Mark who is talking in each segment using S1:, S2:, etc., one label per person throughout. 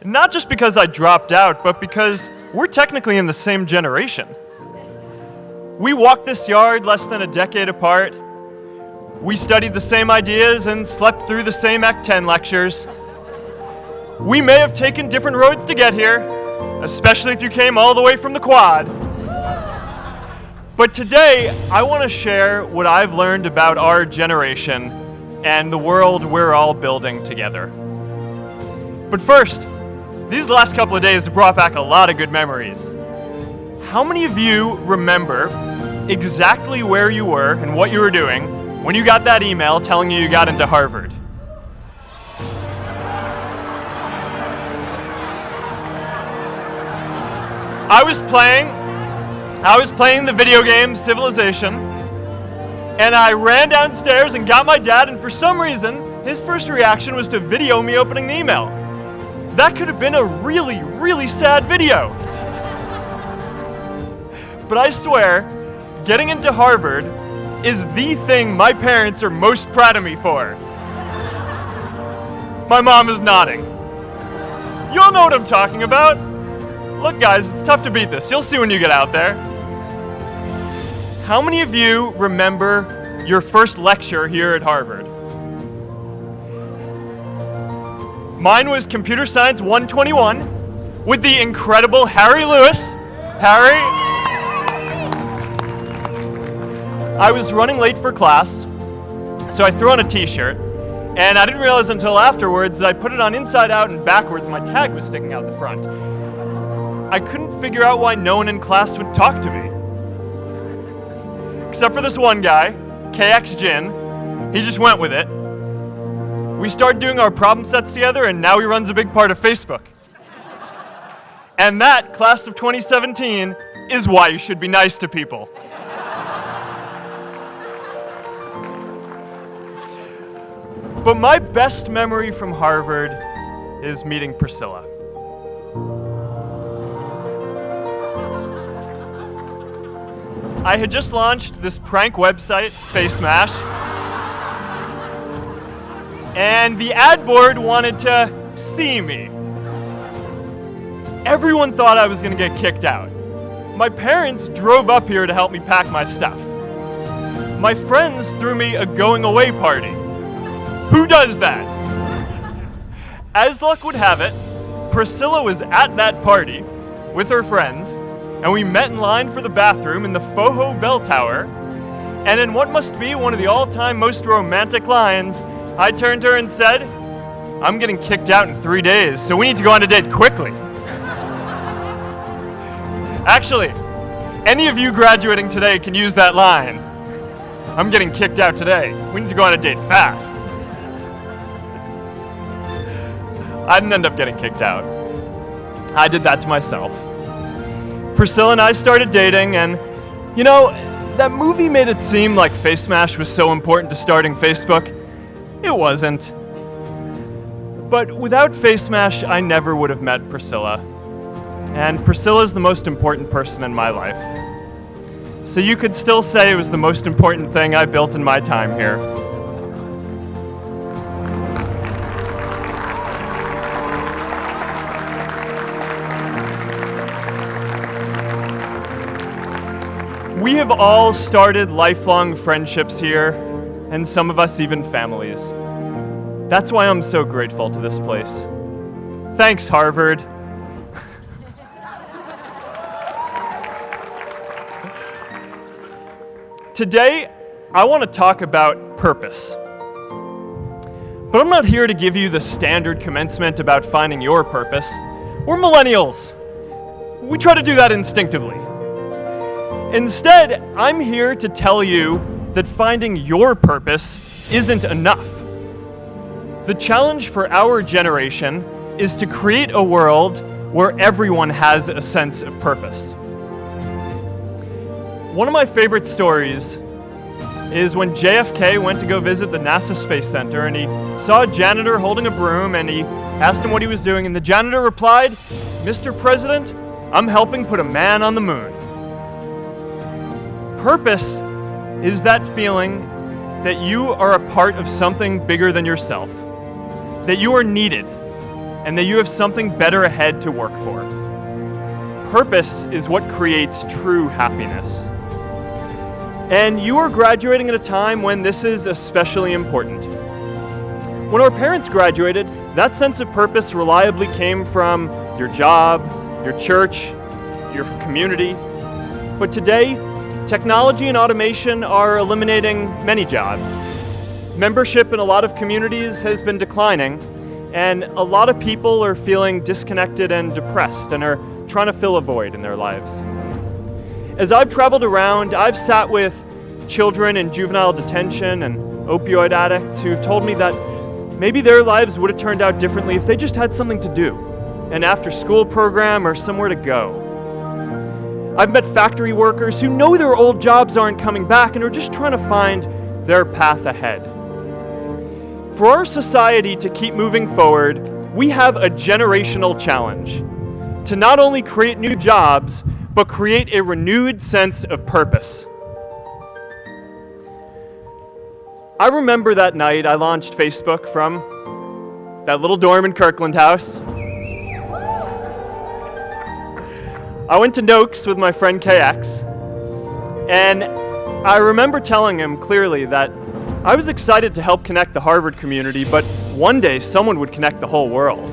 S1: Not just because I dropped out, but because we're technically in the same generation. We walked this yard less than a decade apart. We studied the same ideas and slept through the same Act 10 lectures. We may have taken different roads to get here, especially if you came all the way from the quad. But today, I want to share what I've learned about our generation and the world we're all building together. But first, these last couple of days have brought back a lot of good memories. How many of you remember exactly where you were and what you were doing when you got that email telling you got into Harvard? I was playing the video game Civilization, and I ran downstairs and got my dad, and for some reason, his first reaction was to video me opening the email. That could have been a really, really sad video. But I swear, getting into Harvard is the thing my parents are most proud of me for. My mom is nodding. You all know what I'm talking about. Look guys, it's tough to beat this. You'll see when you get out there. How many of you remember your first lecture here at Harvard? Mine was Computer Science 121 with the incredible Harry Lewis. Harry. I was running late for class, so I threw on a t-shirt, and I didn't realize until afterwards that I put it on inside out and backwards and my tag was sticking out the front. I couldn't figure out why no one in class would talk to me. Except for this one guy, KX Jin. He just went with it. We started doing our problem sets together, and now he runs a big part of Facebook. And that, class of 2017, is why you should be nice to people. But my best memory from Harvard is meeting Priscilla. I had just launched this prank website, FaceMash, and the ad board wanted to see me. Everyone thought I was going to get kicked out. My parents drove up here to help me pack my stuff. My friends threw me a going away party. Who does that? As luck would have it, Priscilla was at that party with her friends, and we met in line for the bathroom in the Foho Bell Tower, and in what must be one of the all-time most romantic lines, I turned to her and said, "I'm getting kicked out in 3 days, so we need to go on a date quickly." Actually, any of you graduating today can use that line. "I'm getting kicked out today. We need to go on a date fast." I didn't end up getting kicked out. I did that to myself. Priscilla and I started dating, and you know, that movie made it seem like FaceMash was so important to starting Facebook. It wasn't. But without FaceMash, I never would have met Priscilla. And Priscilla's the most important person in my life. So you could still say it was the most important thing I built in my time here. We have all started lifelong friendships here, and some of us even families. That's why I'm so grateful to this place. Thanks, Harvard. Today, I want to talk about purpose. But I'm not here to give you the standard commencement about finding your purpose. We're millennials. We try to do that instinctively. Instead, I'm here to tell you that finding your purpose isn't enough. The challenge for our generation is to create a world where everyone has a sense of purpose. One of my favorite stories is when JFK went to go visit the NASA Space Center, and he saw a janitor holding a broom, and he asked him what he was doing, and the janitor replied, "Mr. President, I'm helping put a man on the moon." Purpose is that feeling that you are a part of something bigger than yourself, that you are needed, and that you have something better ahead to work for. Purpose is what creates true happiness. And you are graduating at a time when this is especially important. When our parents graduated, that sense of purpose reliably came from your job, your church, your community. But today, technology and automation are eliminating many jobs. Membership in a lot of communities has been declining, and a lot of people are feeling disconnected and depressed and are trying to fill a void in their lives. As I've traveled around, I've sat with children in juvenile detention and opioid addicts who've told me that maybe their lives would have turned out differently if they just had something to do, an after-school program or somewhere to go. I've met factory workers who know their old jobs aren't coming back and are just trying to find their path ahead. For our society to keep moving forward, we have a generational challenge to not only create new jobs, but create a renewed sense of purpose. I remember that night I launched Facebook from that little dorm in Kirkland House. I went to Noakes with my friend KX, and I remember telling him clearly that I was excited to help connect the Harvard community, but one day someone would connect the whole world.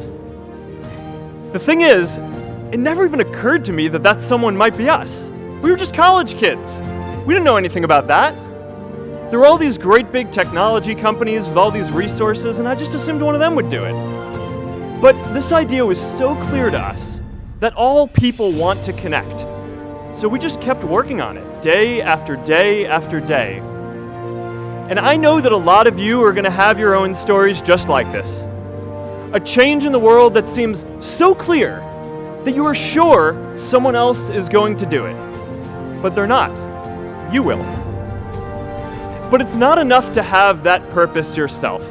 S1: The thing is, it never even occurred to me that that someone might be us. We were just college kids. We didn't know anything about that. There were all these great big technology companies with all these resources, and I just assumed one of them would do it. But this idea was so clear to us that all people want to connect. So we just kept working on it, day after day after day. And I know that a lot of you are going to have your own stories just like this. A change in the world that seems so clear that you are sure someone else is going to do it. But they're not. You will. But it's not enough to have that purpose yourself.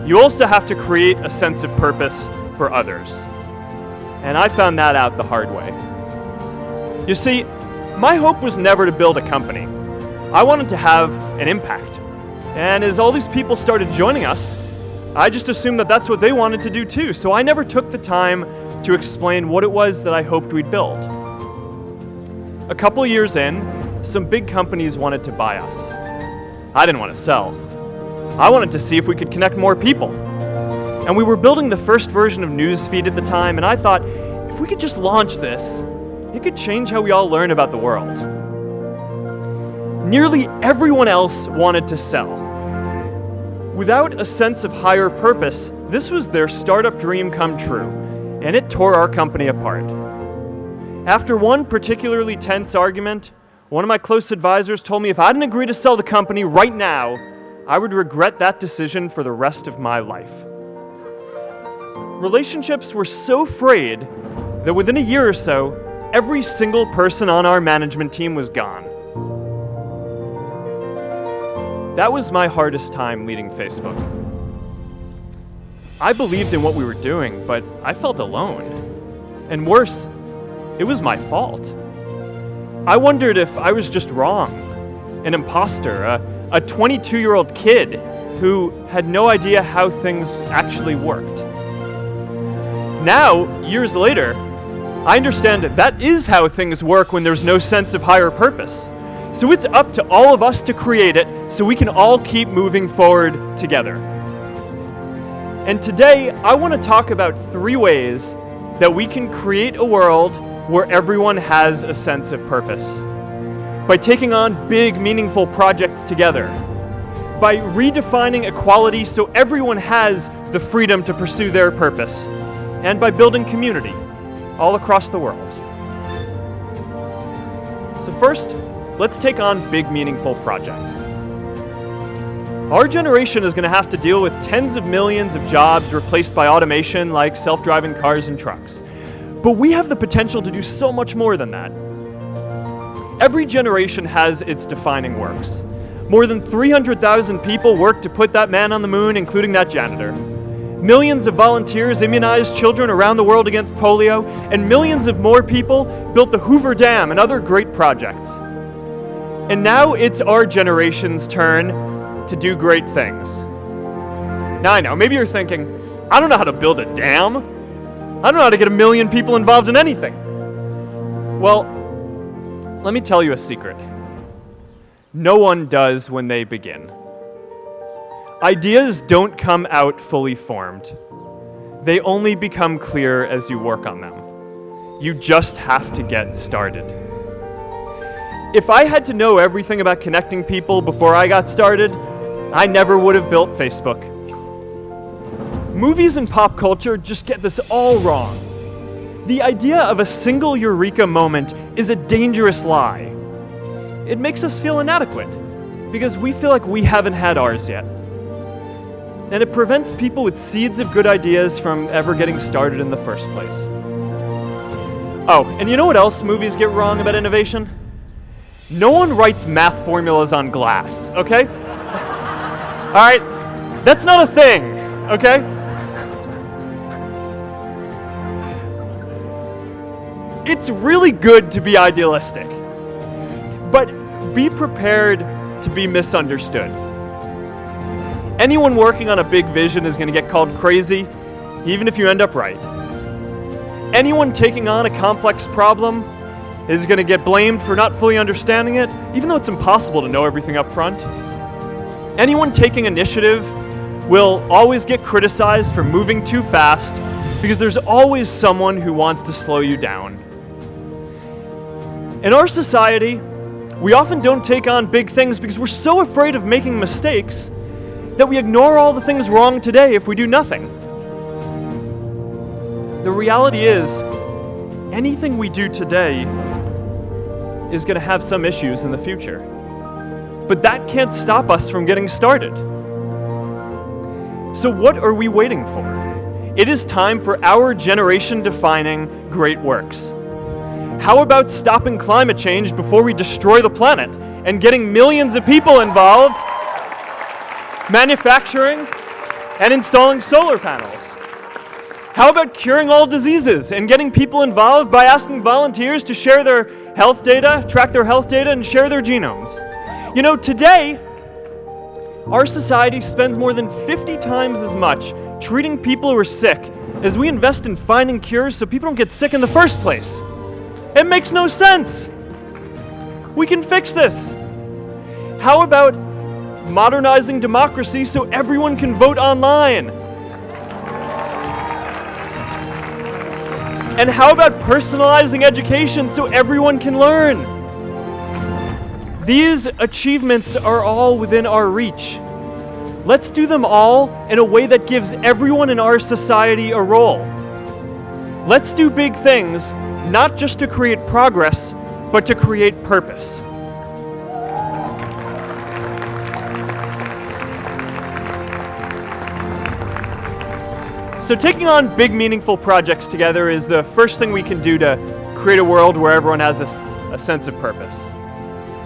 S1: You also have to create a sense of purpose for others. And I found that out the hard way. You see, my hope was never to build a company. I wanted to have an impact. And as all these people started joining us, I just assumed that that's what they wanted to do too. So I never took the time to explain what it was that I hoped we'd build. A couple years in, some big companies wanted to buy us. I didn't want to sell. I wanted to see if we could connect more people. And we were building the first version of Newsfeed at the time, and I thought, if we could just launch this, it could change how we all learn about the world. Nearly everyone else wanted to sell. Without a sense of higher purpose, this was their startup dream come true, and it tore our company apart. After one particularly tense argument, one of my close advisors told me if I didn't agree to sell the company right now, I would regret that decision for the rest of my life. Relationships were so frayed that within a year or so, every single person on our management team was gone. That was my hardest time leading Facebook. I believed in what we were doing, but I felt alone. And worse, it was my fault. I wondered if I was just wrong, an imposter, a 22-year-old kid who had no idea how things actually worked. Now, years later, I understand that is how things work when there's no sense of higher purpose. So it's up to all of us to create it so we can all keep moving forward together. And today, I want to talk about 3 ways that we can create a world where everyone has a sense of purpose. By taking on big, meaningful projects together. By redefining equality so everyone has the freedom to pursue their purpose. And by building community all across the world. So first, let's take on big, meaningful projects. Our generation is going to have to deal with tens of millions of jobs replaced by automation like self-driving cars and trucks. But we have the potential to do so much more than that. Every generation has its defining works. More than 300,000 people worked to put that man on the moon, including that janitor. Millions of volunteers immunized children around the world against polio, and millions of more people built the Hoover Dam and other great projects. And now it's our generation's turn to do great things. Now I know, maybe you're thinking, I don't know how to build a dam. I don't know how to get 1 million people involved in anything. Well, let me tell you a secret. No one does when they begin. Ideas don't come out fully formed. They only become clear as you work on them. You just have to get started. If I had to know everything about connecting people before I got started, I never would have built Facebook. Movies and pop culture just get this all wrong. The idea of a single eureka moment is a dangerous lie. It makes us feel inadequate because we feel like we haven't had ours yet. And it prevents people with seeds of good ideas from ever getting started in the first place. Oh, and you know what else movies get wrong about innovation? No one writes math formulas on glass, okay? All right, that's not a thing, okay? It's really good to be idealistic, but be prepared to be misunderstood. Anyone working on a big vision is going to get called crazy, even if you end up right. Anyone taking on a complex problem is going to get blamed for not fully understanding it, even though it's impossible to know everything up front. Anyone taking initiative will always get criticized for moving too fast because there's always someone who wants to slow you down. In our society, we often don't take on big things because we're so afraid of making mistakes that we ignore all the things wrong today if we do nothing. The reality is, anything we do today is going to have some issues in the future. But that can't stop us from getting started. So what are we waiting for? It is time for our generation-defining great works. How about stopping climate change before we destroy the planet and getting millions of people involved, manufacturing and installing solar panels? How about curing all diseases and getting people involved by asking volunteers to share their health data, track their health data, and share their genomes? You know, today, our society spends more than 50 times as much treating people who are sick as we invest in finding cures so people don't get sick in the first place. It makes no sense. We can fix this. How about modernizing democracy so everyone can vote online? And how about personalizing education so everyone can learn? These achievements are all within our reach. Let's do them all in a way that gives everyone in our society a role. Let's do big things, not just to create progress, but to create purpose. So taking on big, meaningful projects together is the first thing we can do to create a world where everyone has a sense of purpose.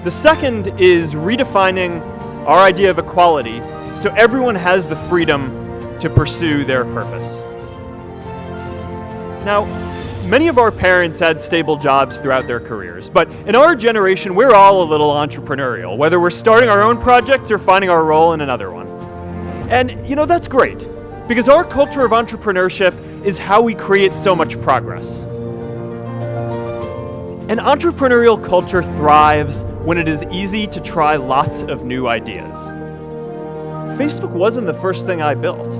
S1: The second is redefining our idea of equality so everyone has the freedom to pursue their purpose. Now, many of our parents had stable jobs throughout their careers, but in our generation, we're all a little entrepreneurial, whether we're starting our own projects or finding our role in another one. And, you know, that's great, because our culture of entrepreneurship is how we create so much progress. An entrepreneurial culture thrives when it is easy to try lots of new ideas. Facebook wasn't the first thing I built.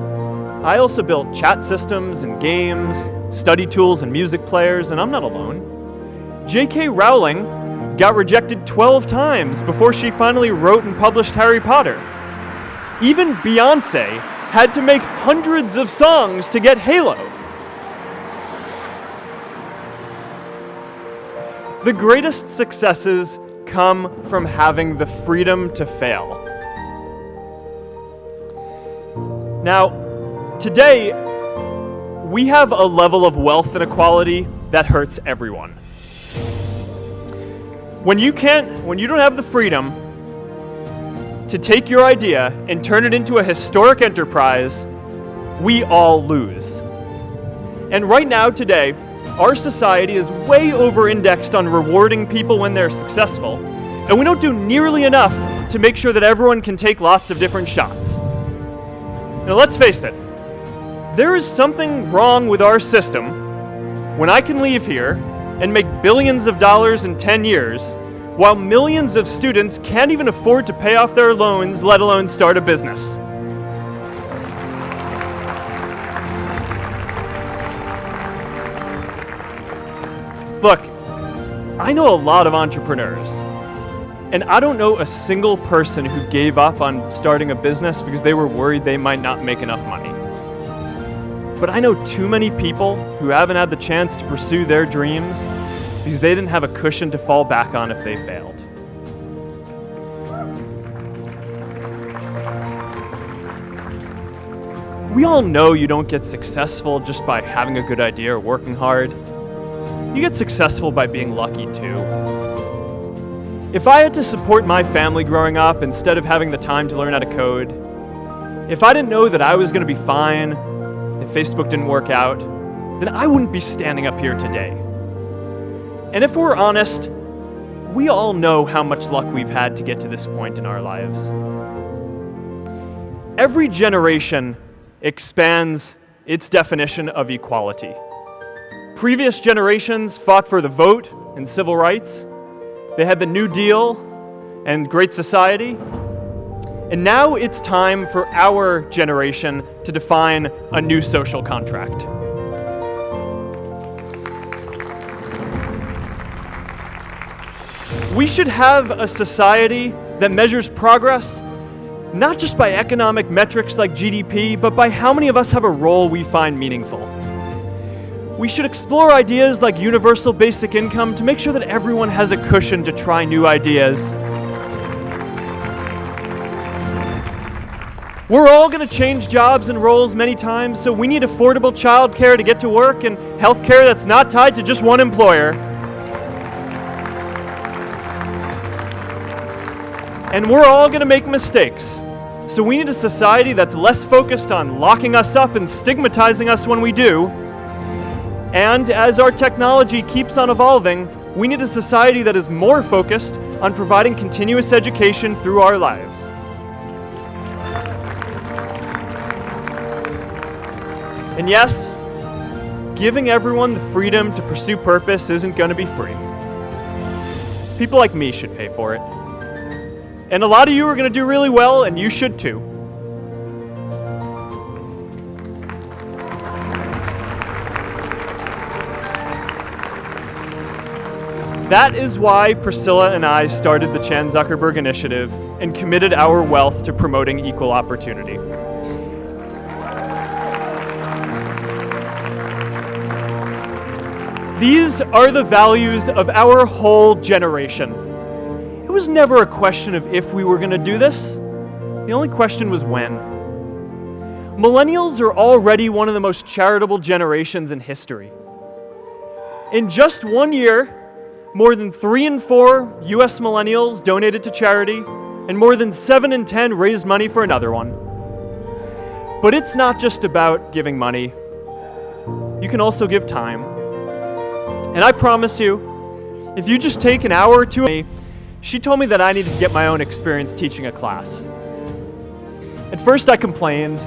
S1: I also built chat systems and games, study tools and music players, and I'm not alone. J.K. Rowling got rejected 12 times before she finally wrote and published Harry Potter. Even Beyoncé had to make hundreds of songs to get Halo. The greatest successes come from having the freedom to fail. Now, today, we have a level of wealth inequality that hurts everyone. When you don't have the freedom to take your idea and turn it into a historic enterprise, we all lose. And right now, today, our society is way over-indexed on rewarding people when they're successful, and we don't do nearly enough to make sure that everyone can take lots of different shots. Now let's face it, there is something wrong with our system when I can leave here and make billions of dollars in 10 years, while millions of students can't even afford to pay off their loans, let alone start a business. Look, I know a lot of entrepreneurs, and I don't know a single person who gave up on starting a business because they were worried they might not make enough money. But I know too many people who haven't had the chance to pursue their dreams because they didn't have a cushion to fall back on if they failed. We all know you don't get successful just by having a good idea or working hard. You get successful by being lucky too. If I had to support my family growing up instead of having the time to learn how to code, if I didn't know that I was going to be fine if Facebook didn't work out, then I wouldn't be standing up here today. And if we're honest, we all know how much luck we've had to get to this point in our lives. Every generation expands its definition of equality. Previous generations fought for the vote and civil rights. They had the New Deal and Great Society. And now it's time for our generation to define a new social contract. We should have a society that measures progress not just by economic metrics like GDP, but by how many of us have a role we find meaningful. We should explore ideas like universal basic income to make sure that everyone has a cushion to try new ideas. We're all going to change jobs and roles many times, so we need affordable childcare to get to work and healthcare that's not tied to just one employer. And we're all going to make mistakes, so we need a society that's less focused on locking us up and stigmatizing us when we do. And as our technology keeps on evolving, we need a society that is more focused on providing continuous education through our lives. And yes, giving everyone the freedom to pursue purpose isn't going to be free. People like me should pay for it. And a lot of you are going to do really well, and you should too. That is why Priscilla and I started the Chan Zuckerberg Initiative and committed our wealth to promoting equal opportunity. These are the values of our whole generation. It was never a question of if we were going to do this. The only question was when. Millennials are already one of the most charitable generations in history. In just 1 year, more than 3 in 4 US millennials donated to charity, and more than 7 in 10 raised money for another one. But it's not just about giving money. You can also give time. And I promise you, if you just take an hour or two, she told me that I needed to get my own experience teaching a class. At first I complained.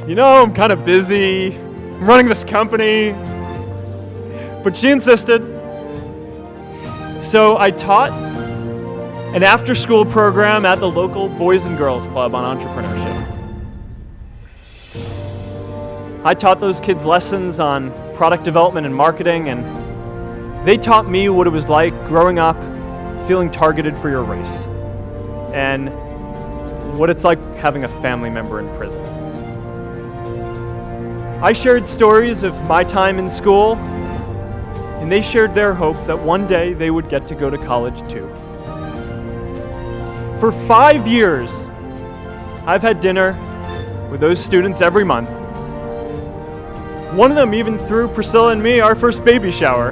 S1: You know, I'm kind of busy, I'm running this company. But she insisted. So I taught an after-school program at the local Boys and Girls Club on entrepreneurship. I taught those kids lessons on product development and marketing, and they taught me what it was like growing up feeling targeted for your race, and what it's like having a family member in prison. I shared stories of my time in school, and they shared their hope that one day they would get to go to college too. For 5 years, I've had dinner with those students every month. One of them even threw Priscilla and me our first baby shower.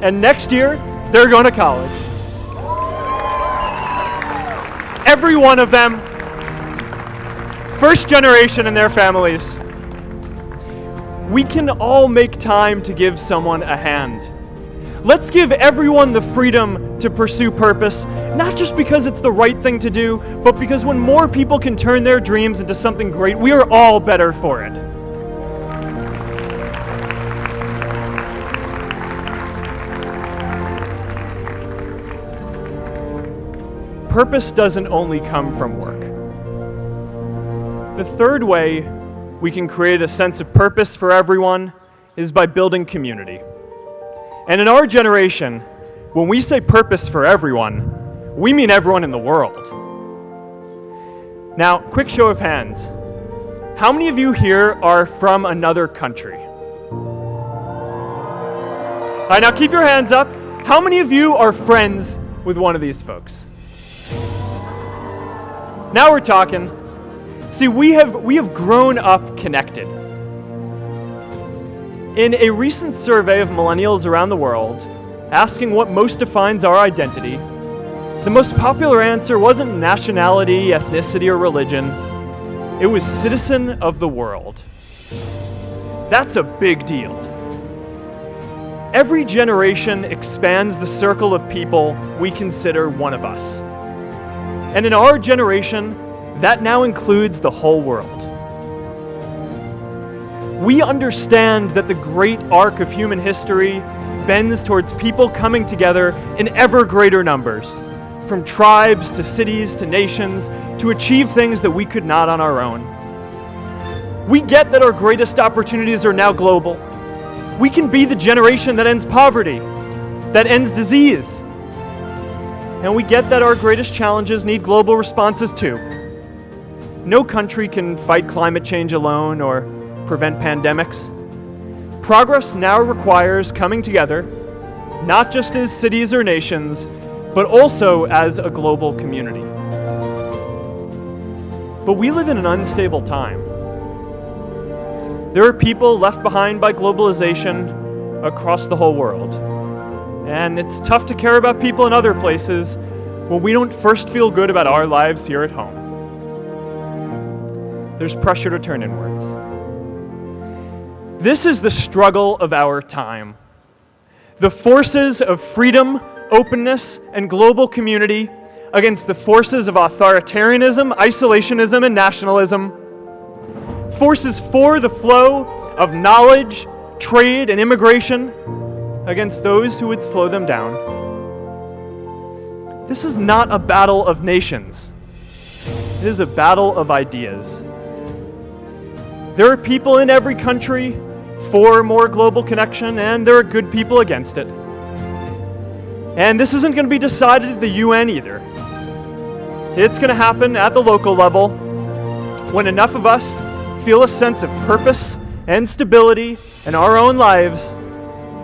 S1: And next year, they're going to college. Every one of them, first generation in their families. We can all make time to give someone a hand. Let's give everyone the freedom to pursue purpose, not just because it's the right thing to do, but because when more people can turn their dreams into something great, we are all better for it. purpose doesn't only come from work. The third way we can create a sense of purpose for everyone is by building community. And in our generation, when we say purpose for everyone, we mean everyone in the world. Now, quick show of hands. How many of you here are from another country? All right, now keep your hands up. How many of you are friends with one of these folks? Now we're talking. See, we have grown up connected. In a recent survey of millennials around the world, asking what most defines our identity, the most popular answer wasn't nationality, ethnicity, or religion. It was citizen of the world. That's a big deal. Every generation expands the circle of people we consider one of us. And in our generation, that now includes the whole world. We understand that the great arc of human history bends towards people coming together in ever greater numbers, from tribes to cities to nations, to achieve things that we could not on our own. We get that our greatest opportunities are now global. We can be the generation that ends poverty, that ends disease. And we get that our greatest challenges need global responses too. No country can fight climate change alone or prevent pandemics. Progress now requires coming together, not just as cities or nations, but also as a global community. But we live in an unstable time. There are people left behind by globalization across the whole world. And it's tough to care about people in other places when we don't first feel good about our lives here at home. There's pressure to turn inwards. This is the struggle of our time. The forces of freedom, openness, and global community against the forces of authoritarianism, isolationism, and nationalism. Forces for the flow of knowledge, trade, and immigration against those who would slow them down. This is not a battle of nations. It is a battle of ideas. There are people in every country for more global connection, and there are good people against it. And this isn't going to be decided at the UN either. It's going to happen at the local level when enough of us feel a sense of purpose and stability in our own lives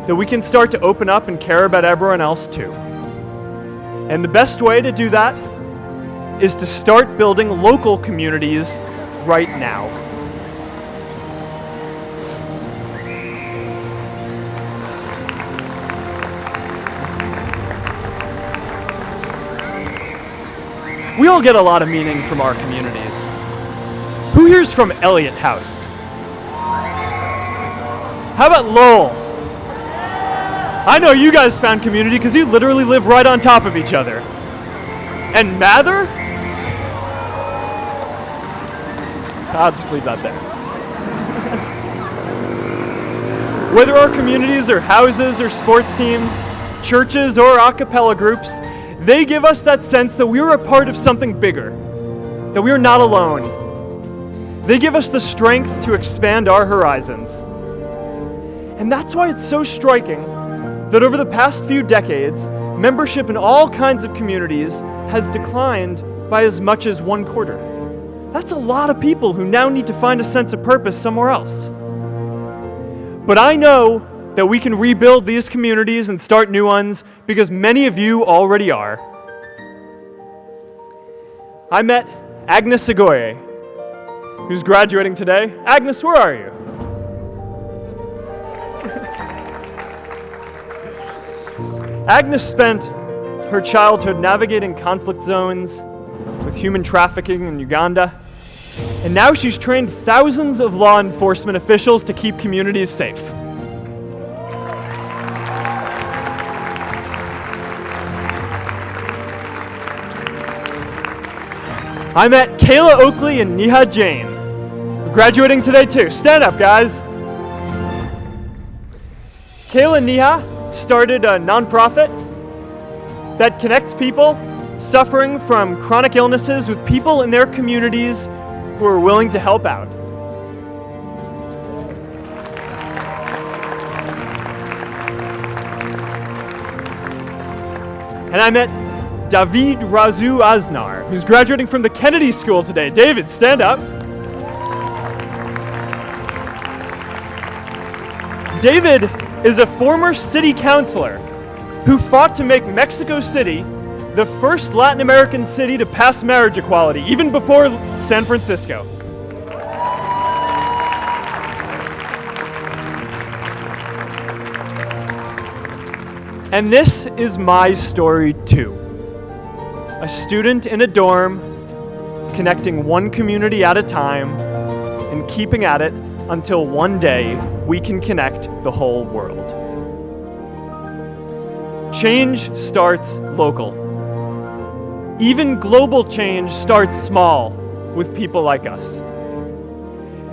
S1: that we can start to open up and care about everyone else too. And the best way to do that is to start building local communities right now. We all get a lot of meaning from our communities. Who here's from Elliott House? How about Lowell? I know you guys found community because you literally live right on top of each other. And Mather? I'll just leave that there. Whether our communities are houses or sports teams, churches or a cappella groups, they give us that sense that we are a part of something bigger, that we are not alone. They give us the strength to expand our horizons. And that's why it's so striking that over the past few decades, membership in all kinds of communities has declined by as much as 1/4. That's a lot of people who now need to find a sense of purpose somewhere else. But I know that we can rebuild these communities and start new ones because many of you already are. I met Agnes Agoye, who's graduating today. Agnes, where are you? Agnes spent her childhood navigating conflict zones with human trafficking in Uganda, and now she's trained thousands of law enforcement officials to keep communities safe. I met Kayla Oakley and Neha Jain, graduating today too. Stand up, guys. Kayla and Neha started a nonprofit that connects people suffering from chronic illnesses with people in their communities who are willing to help out. And I met David Razu Aznar, who's graduating from the Kennedy School today. David, stand up. David is a former city councilor who fought to make Mexico City the first Latin American city to pass marriage equality, even before San Francisco. And this is my story too. A student in a dorm, connecting one community at a time, and keeping at it until one day we can connect the whole world. Change starts local. Even global change starts small with people like us.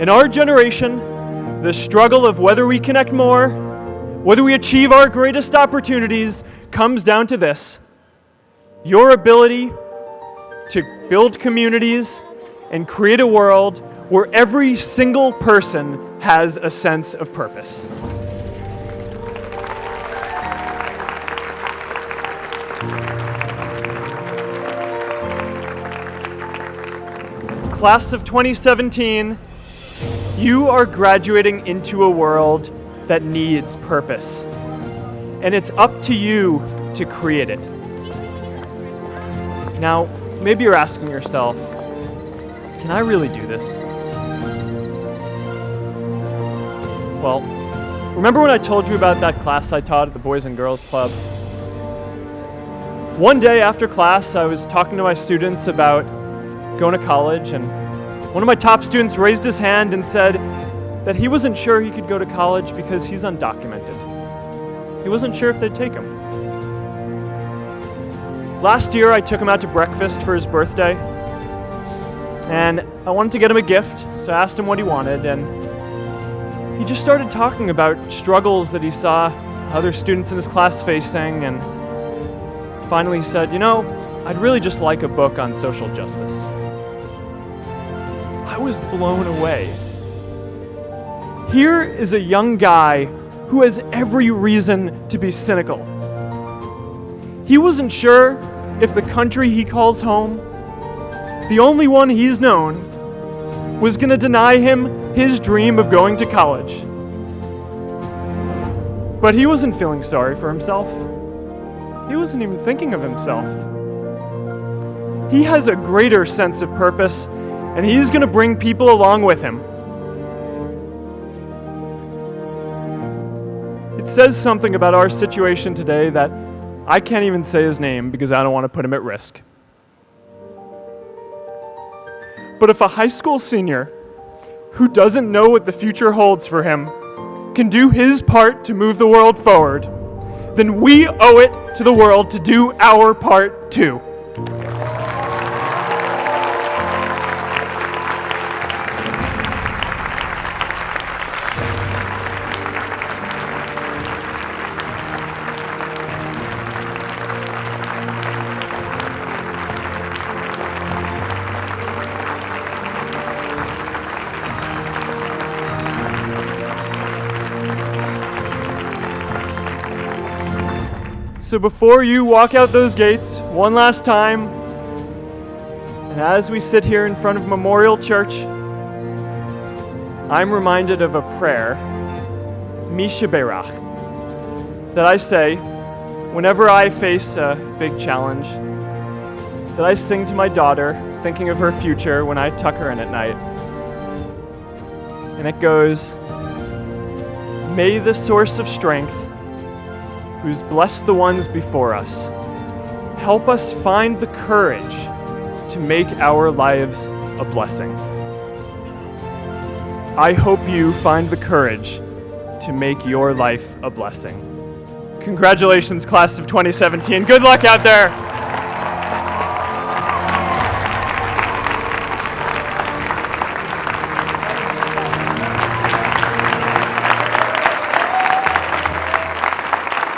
S1: In our generation, the struggle of whether we connect more, whether we achieve our greatest opportunities, comes down to this: your ability to build communities and create a world where every single person has a sense of purpose. Class of 2017, you are graduating into a world that needs purpose, and it's up to you to create it. Now, maybe you're asking yourself, can I really do this? Well, remember when I told you about that class I taught at the Boys and Girls Club? One day after class, I was talking to my students about going to college, and one of my top students raised his hand and said that he wasn't sure he could go to college because he's undocumented. He wasn't sure if they'd take him. Last year, I took him out to breakfast for his birthday, and I wanted to get him a gift, so I asked him what he wanted, and he just started talking about struggles that he saw other students in his class facing, and finally said, you know, I'd really just like a book on social justice. I was blown away. Here is a young guy who has every reason to be cynical. He wasn't sure if the country he calls home, the only one he's known, was going to deny him his dream of going to college. But he wasn't feeling sorry for himself. He wasn't even thinking of himself. He has a greater sense of purpose, and he's going to bring people along with him. It says something about our situation today that I can't even say his name because I don't want to put him at risk. But if a high school senior who doesn't know what the future holds for him can do his part to move the world forward, then we owe it to the world to do our part too. So before you walk out those gates one last time, and as we sit here in front of Memorial Church, I'm reminded of a prayer, Misha Berach, that I say whenever I face a big challenge, that I sing to my daughter, thinking of her future when I tuck her in at night. And it goes, "May the source of strength, who's blessed the ones before us, help us find the courage to make our lives a blessing." I hope you find the courage to make your life a blessing. Congratulations, class of 2017. Good luck out there.